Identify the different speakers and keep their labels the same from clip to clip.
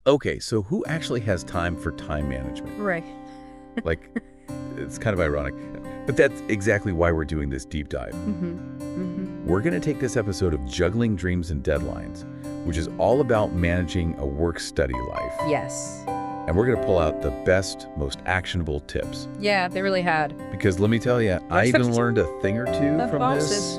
Speaker 1: Okay, so who actually has time for time management?
Speaker 2: Right.
Speaker 1: Like, it's kind of ironic. But that's exactly why we're doing this deep dive. We're going to take this episode of Juggling Dreams and Deadlines, which is all about managing a work-study life.
Speaker 2: Yes.
Speaker 1: And we're going to pull out the best, most actionable tips.
Speaker 2: Yeah, they really had.
Speaker 1: Because let me tell you, I even learned a thing or two from this.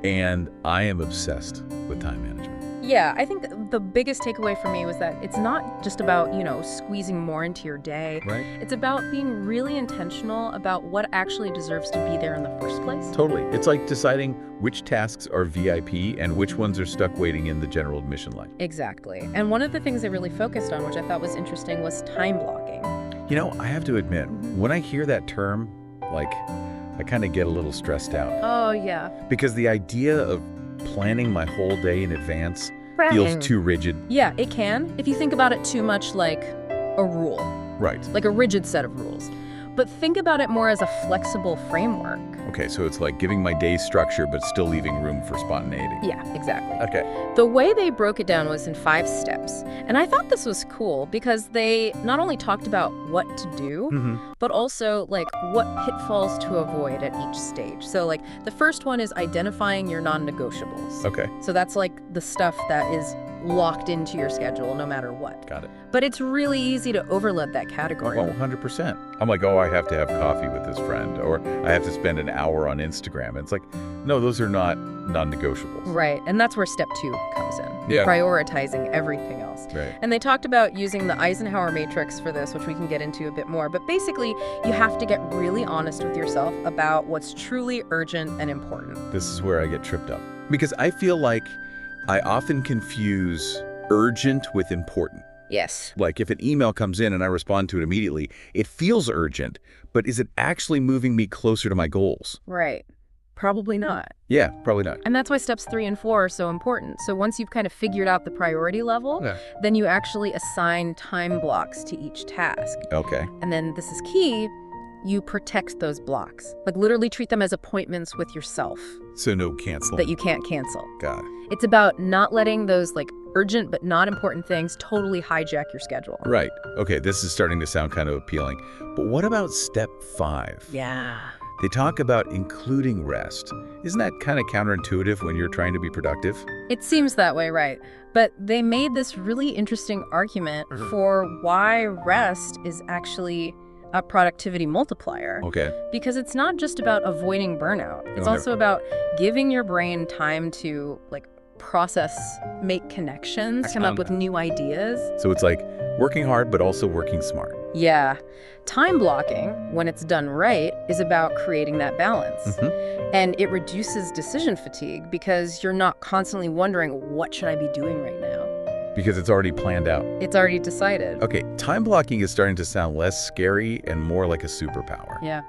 Speaker 1: And I am obsessed with time management.
Speaker 2: Yeah, I think the biggest takeaway for me was that it's not just about, squeezing more into your day.
Speaker 1: Right.
Speaker 2: It's about being really intentional about what actually deserves to be there in the first place.
Speaker 1: Totally. It's like deciding which tasks are VIP and which ones are stuck waiting in the general admission line.
Speaker 2: Exactly. And one of the things they really focused on, which I thought was interesting, was time blocking.
Speaker 1: I have to admit, when I hear that term, I kind of get a little stressed out.
Speaker 2: Oh, yeah.
Speaker 1: Because the idea of planning my whole day in advance feels too rigid.
Speaker 2: Yeah, it can, if you think about it too much like a rule.
Speaker 1: Right.
Speaker 2: Like a rigid set of rules. But think about it more as a flexible framework.
Speaker 1: Okay, so it's like giving my day structure but still leaving room for spontaneity.
Speaker 2: Yeah, exactly.
Speaker 1: Okay.
Speaker 2: The way they broke it down was in 5 steps. And I thought this was cool because they not only talked about what to do, but also what pitfalls to avoid at each stage. So the first one is identifying your non-negotiables.
Speaker 1: Okay.
Speaker 2: So that's the stuff that is locked into your schedule no matter what.
Speaker 1: Got it.
Speaker 2: But it's really easy to overload that category.
Speaker 1: Oh, 100%. I'm like, I have to have coffee with this friend, or I have to spend an hour on Instagram. It's like, no, those are not non-negotiables.
Speaker 2: Right, and that's where step 2 comes in.
Speaker 1: Yeah.
Speaker 2: Prioritizing everything else.
Speaker 1: Right.
Speaker 2: And they talked about using the Eisenhower matrix for this, which we can get into a bit more. But basically, you have to get really honest with yourself about what's truly urgent and important.
Speaker 1: This is where I get tripped up. Because I feel like I often confuse urgent with important.
Speaker 2: Yes.
Speaker 1: Like if an email comes in and I respond to it immediately, it feels urgent, but is it actually moving me closer to my goals?
Speaker 2: Right. Probably not.
Speaker 1: Yeah, probably not.
Speaker 2: And that's why steps 3 and 4 are so important. So once you've kind of figured out the priority level, then you actually assign time blocks to each task.
Speaker 1: Okay.
Speaker 2: And then this is key, you protect those blocks. Literally treat them as appointments with yourself.
Speaker 1: So no canceling.
Speaker 2: That you can't cancel.
Speaker 1: Got it.
Speaker 2: It's about not letting those urgent but not important things totally hijack your schedule.
Speaker 1: Right. Okay, this is starting to sound kind of appealing. But what about step 5?
Speaker 2: Yeah.
Speaker 1: They talk about including rest. Isn't that kind of counterintuitive when you're trying to be productive?
Speaker 2: It seems that way, right? But they made this really interesting argument for why rest is actually a productivity multiplier.
Speaker 1: Okay.
Speaker 2: Because it's not just about avoiding burnout. It's also about giving your brain time to process, make connections, come up with new ideas.
Speaker 1: So it's like working hard, but also working smart.
Speaker 2: Yeah. Time blocking, when it's done right, is about creating that balance. And it reduces decision fatigue because you're not constantly wondering, what should I be doing right now?
Speaker 1: Because it's already planned out.
Speaker 2: It's already decided.
Speaker 1: Okay, time blocking is starting to sound less scary and more like a superpower.
Speaker 2: Yeah.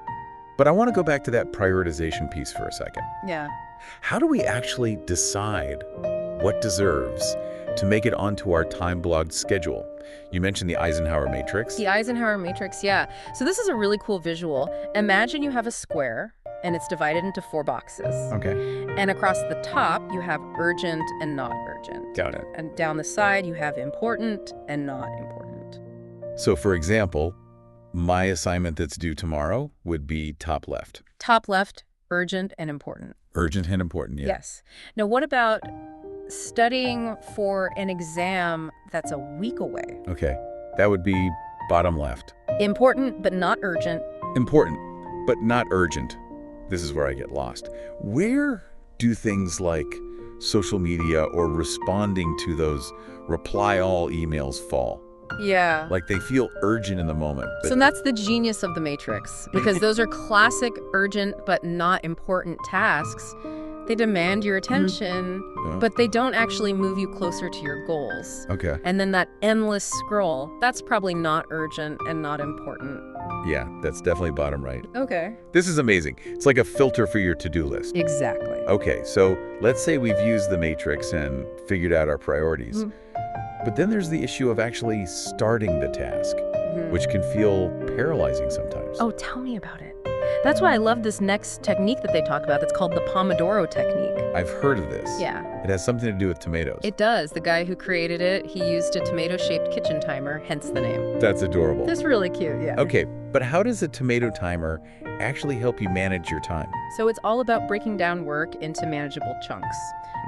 Speaker 1: But I want to go back to that prioritization piece for a second.
Speaker 2: Yeah.
Speaker 1: How do we actually decide what deserves to make it onto our time-blocked schedule? You mentioned the Eisenhower matrix.
Speaker 2: The Eisenhower matrix, yeah. So this is a really cool visual. Imagine you have a square, and it's divided into 4 boxes.
Speaker 1: Okay.
Speaker 2: And across the top, you have urgent and not urgent.
Speaker 1: Got it.
Speaker 2: And down the side, you have important and not important.
Speaker 1: So, for example, my assignment that's due tomorrow would be top left.
Speaker 2: Top left, urgent and important.
Speaker 1: Urgent and important, yeah.
Speaker 2: Yes. Now, what about studying for an exam that's a week away?
Speaker 1: Okay, that would be bottom left.
Speaker 2: Important, but not urgent.
Speaker 1: Important, but not urgent. This is where I get lost. Where do things like social media or responding to those reply all emails fall?
Speaker 2: Yeah.
Speaker 1: Like they feel urgent in the moment.
Speaker 2: So that's the genius of the matrix, because those are classic urgent but not important tasks. They demand your attention, but they don't actually move you closer to your goals.
Speaker 1: Okay.
Speaker 2: And then that endless scroll, that's probably not urgent and not important.
Speaker 1: Yeah, that's definitely bottom right.
Speaker 2: Okay.
Speaker 1: This is amazing. It's like a filter for your to-do list.
Speaker 2: Exactly.
Speaker 1: Okay, so let's say we've used the matrix and figured out our priorities. But then there's the issue of actually starting the task, which can feel paralyzing sometimes.
Speaker 2: Oh, tell me about it. That's why I love this next technique that they talk about that's called the Pomodoro technique.
Speaker 1: I've heard of this.
Speaker 2: Yeah.
Speaker 1: It has something to do with tomatoes.
Speaker 2: It does. The guy who created it, he used a tomato-shaped kitchen timer, hence the name.
Speaker 1: That's adorable.
Speaker 2: It's really cute, yeah.
Speaker 1: Okay, but how does a tomato timer actually help you manage your time?
Speaker 2: So it's all about breaking down work into manageable chunks.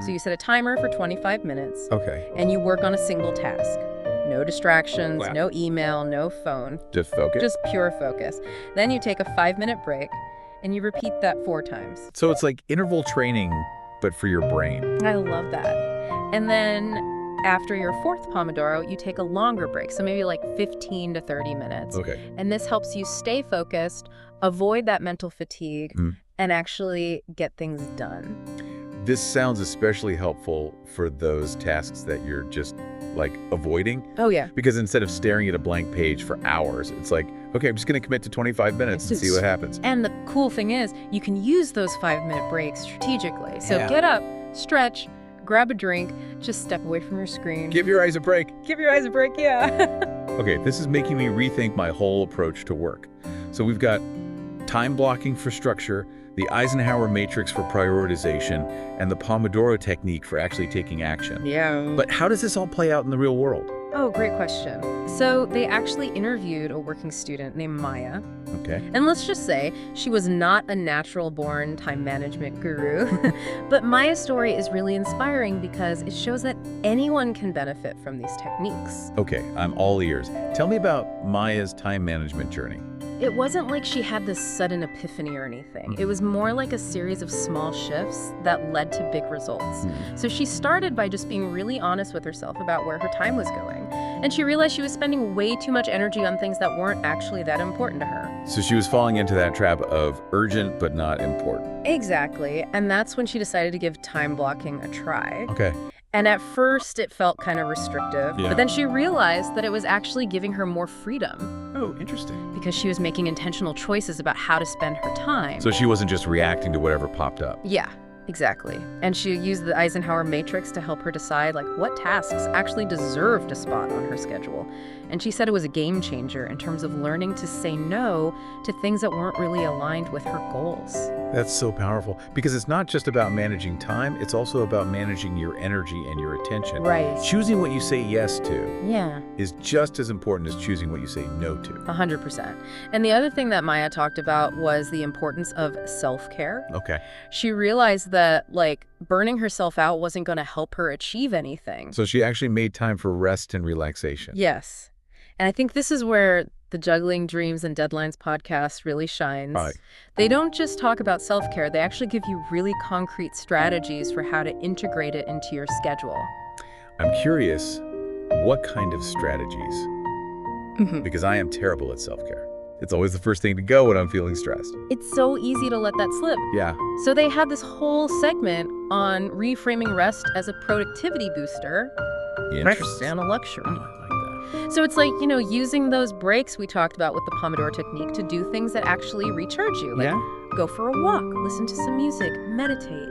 Speaker 2: So you set a timer for 25 minutes.
Speaker 1: Okay.
Speaker 2: And you work on a single task. No distractions,
Speaker 1: Wow.
Speaker 2: no email, no phone.
Speaker 1: Just focus?
Speaker 2: Just pure focus. Then you take a 5-minute break, and you repeat that 4 times.
Speaker 1: So it's like interval training, but for your brain.
Speaker 2: I love that. And then after your 4th Pomodoro, you take a longer break, so maybe like 15 to 30 minutes.
Speaker 1: Okay.
Speaker 2: And this helps you stay focused, avoid that mental fatigue, and actually get things done.
Speaker 1: This sounds especially helpful for those tasks that you're just like avoiding.
Speaker 2: Oh, yeah.
Speaker 1: Because instead of staring at a blank page for hours, it's like, okay, I'm just going to commit to 25 minutes and see what happens.
Speaker 2: And the cool thing is, you can use those 5-minute breaks strategically. So
Speaker 1: Yeah.
Speaker 2: get up, stretch, grab a drink, just step away from your screen.
Speaker 1: Give your eyes a break.
Speaker 2: Give your eyes a break, yeah.
Speaker 1: Okay, this is making me rethink my whole approach to work. So we've got time blocking for structure, the Eisenhower matrix for prioritization, and the Pomodoro technique for actually taking action.
Speaker 2: Yeah.
Speaker 1: But how does this all play out in the real world?
Speaker 2: Oh, great question. So they actually interviewed a working student named Maya.
Speaker 1: Okay.
Speaker 2: And let's just say she was not a natural-born time management guru. But Maya's story is really inspiring because it shows that anyone can benefit from these techniques.
Speaker 1: Okay, I'm all ears. Tell me about Maya's time management journey.
Speaker 2: It wasn't like she had this sudden epiphany or anything. It was more like a series of small shifts that led to big results. So she started by just being really honest with herself about where her time was going. And she realized she was spending way too much energy on things that weren't actually that important to her.
Speaker 1: So she was falling into that trap of urgent but not important.
Speaker 2: Exactly. And that's when she decided to give time blocking a try.
Speaker 1: Okay.
Speaker 2: And at first, it felt kind of restrictive.
Speaker 1: Yeah.
Speaker 2: But then she realized that it was actually giving her more freedom
Speaker 1: Oh, interesting.
Speaker 2: because she was making intentional choices about how to spend her time.
Speaker 1: So she wasn't just reacting to whatever popped up.
Speaker 2: Yeah, exactly. And she used the Eisenhower matrix to help her decide like what tasks actually deserved a spot on her schedule. And she said it was a game changer in terms of learning to say no to things that weren't really aligned with her goals.
Speaker 1: That's so powerful because it's not just about managing time, it's also about managing your energy and your attention.
Speaker 2: Right.
Speaker 1: Choosing what you say yes to
Speaker 2: Yeah.
Speaker 1: is just as important as choosing what you say no to.
Speaker 2: 100%. And the other thing that Maya talked about was the importance of self-care.
Speaker 1: Okay.
Speaker 2: She realized that, like, burning herself out wasn't going to help her achieve anything.
Speaker 1: So she actually made time for rest and relaxation.
Speaker 2: Yes. And I think this is where the Juggling Dreams and Deadlines podcast really shines.
Speaker 1: Right.
Speaker 2: They don't just talk about self-care, they actually give you really concrete strategies for how to integrate it into your schedule.
Speaker 1: I'm curious, what kind of strategies? Because I am terrible at self-care. It's always the first thing to go when I'm feeling stressed.
Speaker 2: It's so easy to let that slip.
Speaker 1: Yeah.
Speaker 2: So they had this whole segment on reframing rest as a productivity booster. Rest and a luxury.
Speaker 1: Oh, I like that.
Speaker 2: So it's like, you know, using those breaks we talked about with the Pomodoro technique to do things that actually recharge you. Like go for a walk, listen to some music, meditate,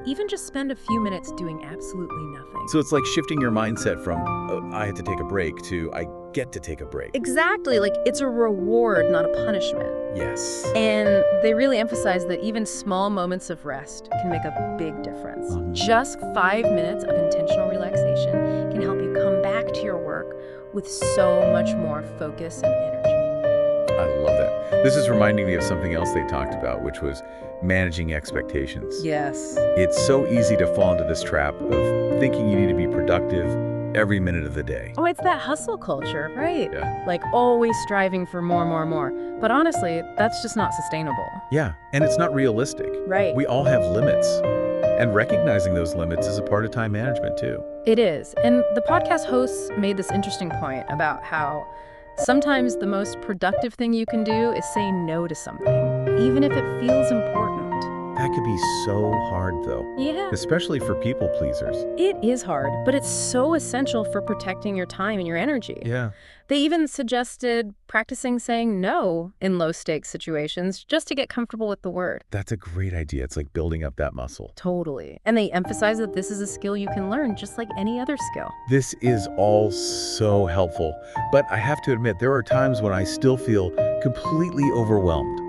Speaker 2: even just spend a few minutes doing absolutely nothing.
Speaker 1: So it's like shifting your mindset from, oh, I had to take a break to, I get to take a break.
Speaker 2: Exactly. Like it's a reward, not a punishment.
Speaker 1: Yes.
Speaker 2: And they really emphasize that even small moments of rest can make a big difference. Just 5 minutes of intentional relaxation can help you come back to your work with so much more focus and energy.
Speaker 1: I love that. This is reminding me of something else they talked about, which was managing expectations.
Speaker 2: Yes.
Speaker 1: It's so easy to fall into this trap of thinking you need to be productive every minute of the day.
Speaker 2: Oh, it's that hustle culture, right?
Speaker 1: Yeah.
Speaker 2: Like always striving for more, more, more. But honestly, that's just not sustainable.
Speaker 1: Yeah, and it's not realistic.
Speaker 2: Right.
Speaker 1: We all have limits. And recognizing those limits is a part of time management, too.
Speaker 2: It is. And the podcast hosts made this interesting point about how sometimes the most productive thing you can do is say no to something, even if it feels important.
Speaker 1: That could be so hard, though.
Speaker 2: Yeah.
Speaker 1: Especially for people pleasers.
Speaker 2: It is hard, but it's so essential for protecting your time and your energy.
Speaker 1: Yeah.
Speaker 2: They even suggested practicing saying no in low-stakes situations just to get comfortable with the word.
Speaker 1: That's a great idea. It's like building up that muscle.
Speaker 2: Totally. And they emphasize that this is a skill you can learn just like any other skill.
Speaker 1: This is all so helpful, but I have to admit there are times when I still feel completely overwhelmed.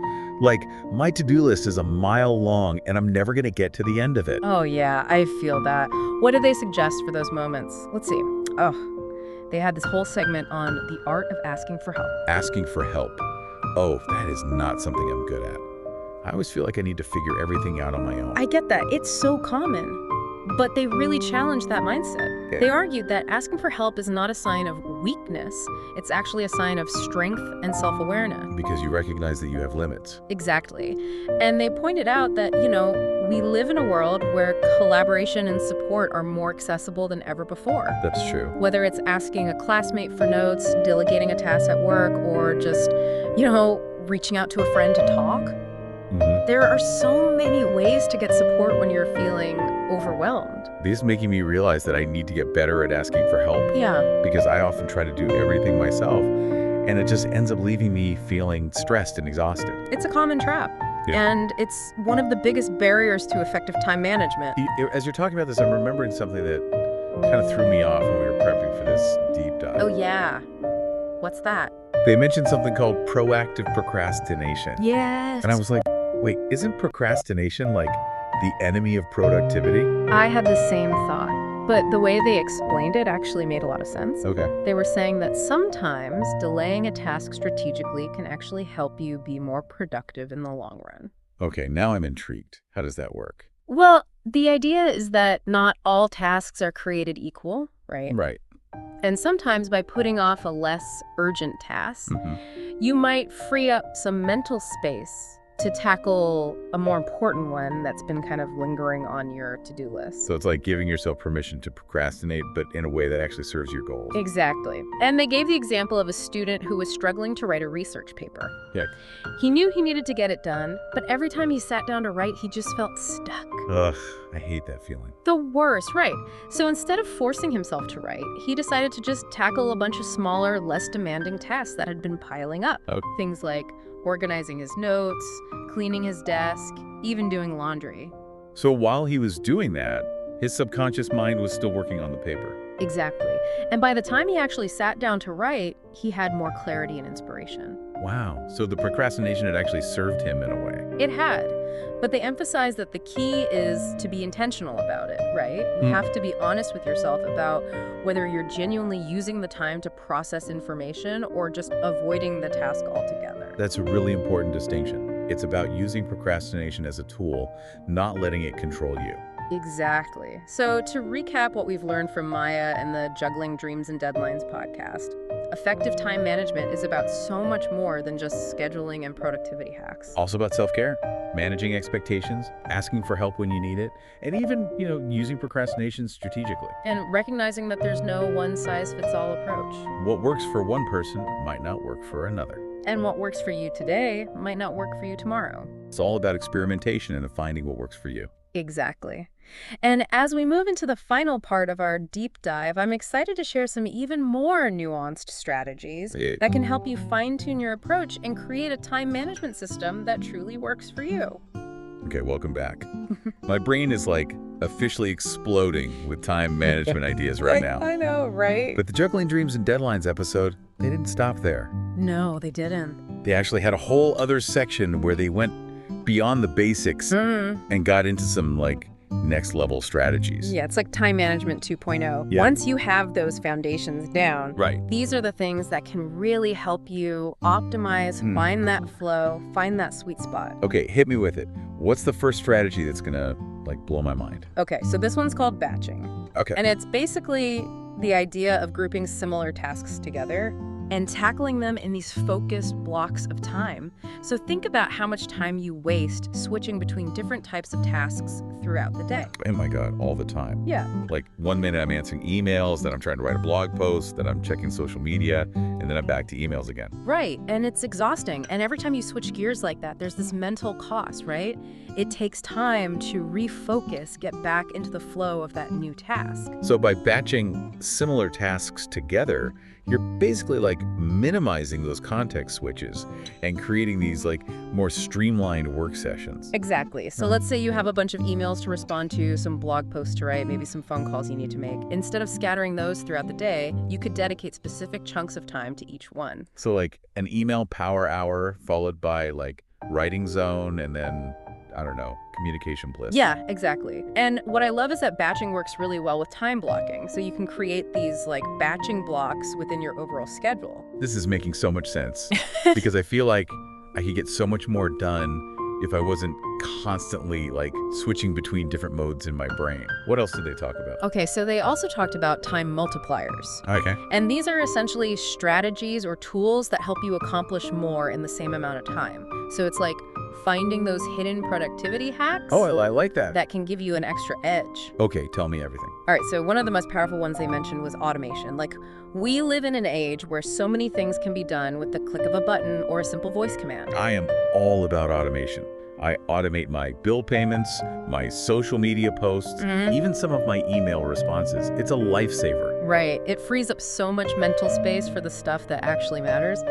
Speaker 1: Like, my to-do list is a mile long and I'm never going to get to the end of it.
Speaker 2: Oh, yeah, I feel that. What do they suggest for those moments? Let's see. Oh, they had this whole segment on the art of asking for help.
Speaker 1: Asking for help. Oh, that is not something I'm good at. I always feel like I need to figure everything out on my own.
Speaker 2: I get that. It's so common. But they really challenged that mindset.
Speaker 1: Yeah.
Speaker 2: They argued that asking for help is not a sign of weakness. It's actually a sign of strength and self-awareness.
Speaker 1: Because you recognize that you have limits.
Speaker 2: Exactly. And they pointed out that, we live in a world where collaboration and support are more accessible than ever before.
Speaker 1: That's true.
Speaker 2: Whether it's asking a classmate for notes, delegating a task at work, or just, reaching out to a friend to talk. There are so many ways to get support when you're feeling overwhelmed.
Speaker 1: This is making me realize that I need to get better at asking for help.
Speaker 2: Yeah.
Speaker 1: Because I often try to do everything myself, and it just ends up leaving me feeling stressed and exhausted.
Speaker 2: It's a common trap.
Speaker 1: Yeah.
Speaker 2: And it's one of the biggest barriers to effective time management.
Speaker 1: As you're talking about this, I'm remembering something that kind of threw me off when we were prepping for this deep dive.
Speaker 2: Oh, yeah. What's that?
Speaker 1: They mentioned something called proactive procrastination.
Speaker 2: Yes.
Speaker 1: And I was like, wait, isn't procrastination like the enemy of productivity?
Speaker 2: I had the same thought, but the way they explained it actually made a lot of sense.
Speaker 1: Okay.
Speaker 2: They were saying that sometimes delaying a task strategically can actually help you be more productive in the long run.
Speaker 1: Okay, now I'm intrigued. How does that work?
Speaker 2: Well, the idea is that not all tasks are created equal, right?
Speaker 1: Right.
Speaker 2: And sometimes by putting off a less urgent task, you might free up some mental space to tackle a more important one that's been kind of lingering on your to-do list.
Speaker 1: So it's like giving yourself permission to procrastinate, but in a way that actually serves your goals.
Speaker 2: Exactly. And they gave the example of a student who was struggling to write a research paper.
Speaker 1: Yeah.
Speaker 2: He knew he needed to get it done, but every time he sat down to write, he just felt stuck.
Speaker 1: Ugh, I hate that feeling.
Speaker 2: The worst, right. So instead of forcing himself to write, he decided to just tackle a bunch of smaller, less demanding tasks that had been piling up.
Speaker 1: Okay.
Speaker 2: Things like organizing his notes, cleaning his desk, even doing laundry.
Speaker 1: So while he was doing that, his subconscious mind was still working on the paper.
Speaker 2: Exactly. And by the time he actually sat down to write, he had more clarity and inspiration.
Speaker 1: Wow. So the procrastination had actually served him in a way.
Speaker 2: It had. But they emphasize that the key is to be intentional about it, right? You have to be honest with yourself about whether you're genuinely using the time to process information or just avoiding the task altogether.
Speaker 1: That's a really important distinction. It's about using procrastination as a tool, not letting it control you.
Speaker 2: Exactly. So to recap what we've learned from Maya and the Juggling Dreams and Deadlines podcast, effective time management is about so much more than just scheduling and productivity hacks.
Speaker 1: Also about self-care, managing expectations, asking for help when you need it, and even, using procrastination strategically.
Speaker 2: And recognizing that there's no one-size-fits-all approach.
Speaker 1: What works for one person might not work for another.
Speaker 2: And what works for you today might not work for you tomorrow.
Speaker 1: It's all about experimentation and finding what works for you.
Speaker 2: Exactly. And as we move into the final part of our deep dive, I'm excited to share some even more nuanced strategies that can help you fine-tune your approach and create a time management system that truly works for you.
Speaker 1: Okay, welcome back. My brain is like officially exploding with time management ideas right now.
Speaker 2: I know, right?
Speaker 1: But the Juggling Dreams and Deadlines episode, they didn't stop there.
Speaker 2: No, they didn't.
Speaker 1: They actually had a whole other section where they went beyond the basics and got into some next level strategies.
Speaker 2: Yeah, it's like time management 2.0.
Speaker 1: Yeah.
Speaker 2: Once you have those foundations down,
Speaker 1: Right.
Speaker 2: these are the things that can really help you optimize, find that flow, find that sweet spot.
Speaker 1: Okay, hit me with it. What's the first strategy that's gonna blow my mind?
Speaker 2: Okay, so this one's called batching.
Speaker 1: Okay.
Speaker 2: And it's basically the idea of grouping similar tasks together and tackling them in these focused blocks of time. So think about how much time you waste switching between different types of tasks throughout the day.
Speaker 1: Oh my God, all the time.
Speaker 2: Yeah.
Speaker 1: Like 1 minute I'm answering emails, then I'm trying to write a blog post, then I'm checking social media, and then I'm back to emails again.
Speaker 2: Right, and it's exhausting. And every time you switch gears like that, there's this mental cost, right? It takes time to refocus, get back into the flow of that new task.
Speaker 1: So by batching similar tasks together, you're basically minimizing those context switches and creating these more streamlined work sessions.
Speaker 2: Exactly. So let's say you have a bunch of emails to respond to, some blog posts to write, maybe some phone calls you need to make. Instead of scattering those throughout the day, you could dedicate specific chunks of time to each one.
Speaker 1: So an email power hour followed by writing zone, and then, I don't know, communication bliss.
Speaker 2: Yeah, exactly. And what I love is that batching works really well with time blocking. So you can create these like batching blocks within your overall schedule.
Speaker 1: This is making so much sense because I feel like I could get so much more done if I wasn't constantly like switching between different modes in my brain. What else did they talk about?
Speaker 2: Okay, so they also talked about time multipliers.
Speaker 1: Okay.
Speaker 2: And these are essentially strategies or tools that help you accomplish more in the same amount of time. So it's like finding those hidden productivity hacks
Speaker 1: Oh, I like that.
Speaker 2: that can give you an extra edge.
Speaker 1: Okay, tell me everything.
Speaker 2: All right, so one of the most powerful ones they mentioned was automation. Like, we live in an age where so many things can be done with the click of a button or a simple voice command.
Speaker 1: I am all about automation. I automate my bill payments, my social media posts, even some of my email responses. It's a lifesaver.
Speaker 2: Right. It frees up so much mental space for the stuff that actually matters.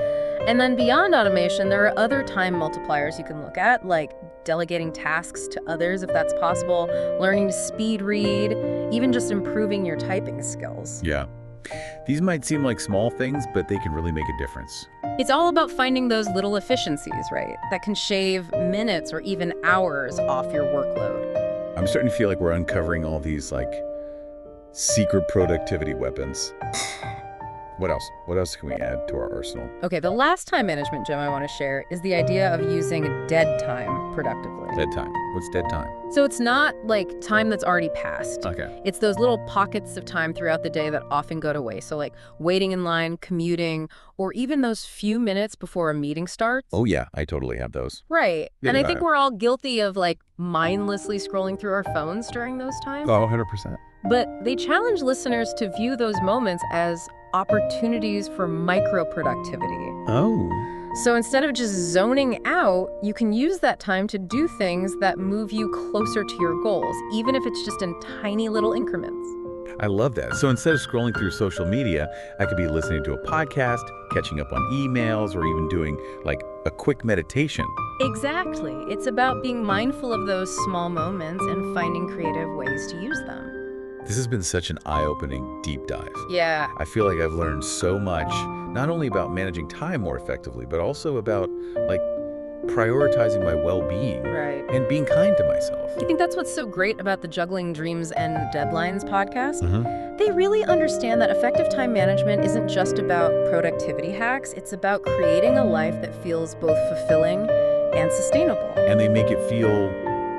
Speaker 2: And then beyond automation, there are other time multipliers you can look at, like delegating tasks to others if that's possible, learning to speed read, even just improving your typing skills.
Speaker 1: Yeah. These might seem like small things, but they can really make a difference.
Speaker 2: It's all about finding those little efficiencies, right, that can shave minutes or even hours off your workload.
Speaker 1: I'm starting to feel like we're uncovering all these, like, secret productivity weapons. What else? What else can we add to our arsenal?
Speaker 2: Okay, the last time management gem I want to share is the idea of using dead time productively.
Speaker 1: Dead time. What's dead time?
Speaker 2: So it's not like time that's already passed.
Speaker 1: Okay.
Speaker 2: It's those little pockets of time throughout the day that often go to waste. So like waiting in line, commuting, or even those few minutes before a meeting starts.
Speaker 1: Oh, yeah, I totally have those.
Speaker 2: Right.
Speaker 1: Yeah,
Speaker 2: And I
Speaker 1: yeah.
Speaker 2: think we're all guilty of like mindlessly scrolling through our phones during those times.
Speaker 1: Oh, 100%.
Speaker 2: But they challenge listeners to view those moments as opportunities for micro-productivity.
Speaker 1: Oh.
Speaker 2: So instead of just zoning out, you can use that time to do things that move you closer to your goals, even if it's just in tiny little increments.
Speaker 1: I love that. So instead of scrolling through social media, I could be listening to a podcast, catching up on emails, or even doing like a quick meditation.
Speaker 2: Exactly. It's about being mindful of those small moments and finding creative ways to use them.
Speaker 1: This has been such an eye-opening deep dive.
Speaker 2: Yeah.
Speaker 1: I feel like I've learned so much, not only about managing time more effectively, but also about like prioritizing my well-being
Speaker 2: Right.
Speaker 1: and being kind to myself.
Speaker 2: I think that's what's so great about the Juggling Dreams and Deadlines podcast. They really understand that effective time management isn't just about productivity hacks. It's about creating a life that feels both fulfilling and sustainable.
Speaker 1: And they make it feel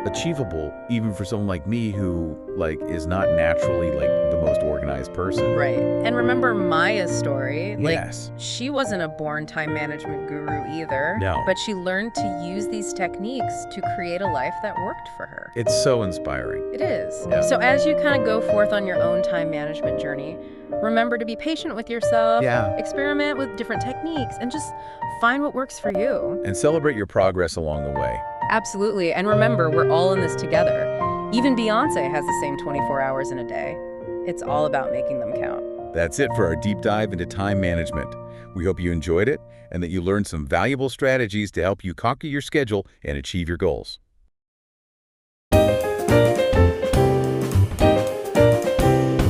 Speaker 1: achievable even for someone like me who like is not naturally like the most organized person.
Speaker 2: Right. And remember Maya's story?
Speaker 1: Yes.
Speaker 2: Like, she wasn't a born time management guru either.
Speaker 1: No.
Speaker 2: But she learned to use these techniques to create a life that worked for her.
Speaker 1: It's so inspiring.
Speaker 2: It is.
Speaker 1: Yeah.
Speaker 2: So as you kind of go forth on your own time management journey, remember to be patient with yourself,
Speaker 1: Yeah.
Speaker 2: experiment with different techniques, and just find what works for you.
Speaker 1: And celebrate your progress along the way.
Speaker 2: Absolutely. And remember, we're all in this together. Even Beyonce has the same 24 hours in a day. It's all about making them count.
Speaker 1: That's it for our deep dive into time management. We hope you enjoyed it and that you learned some valuable strategies to help you conquer your schedule and achieve your goals.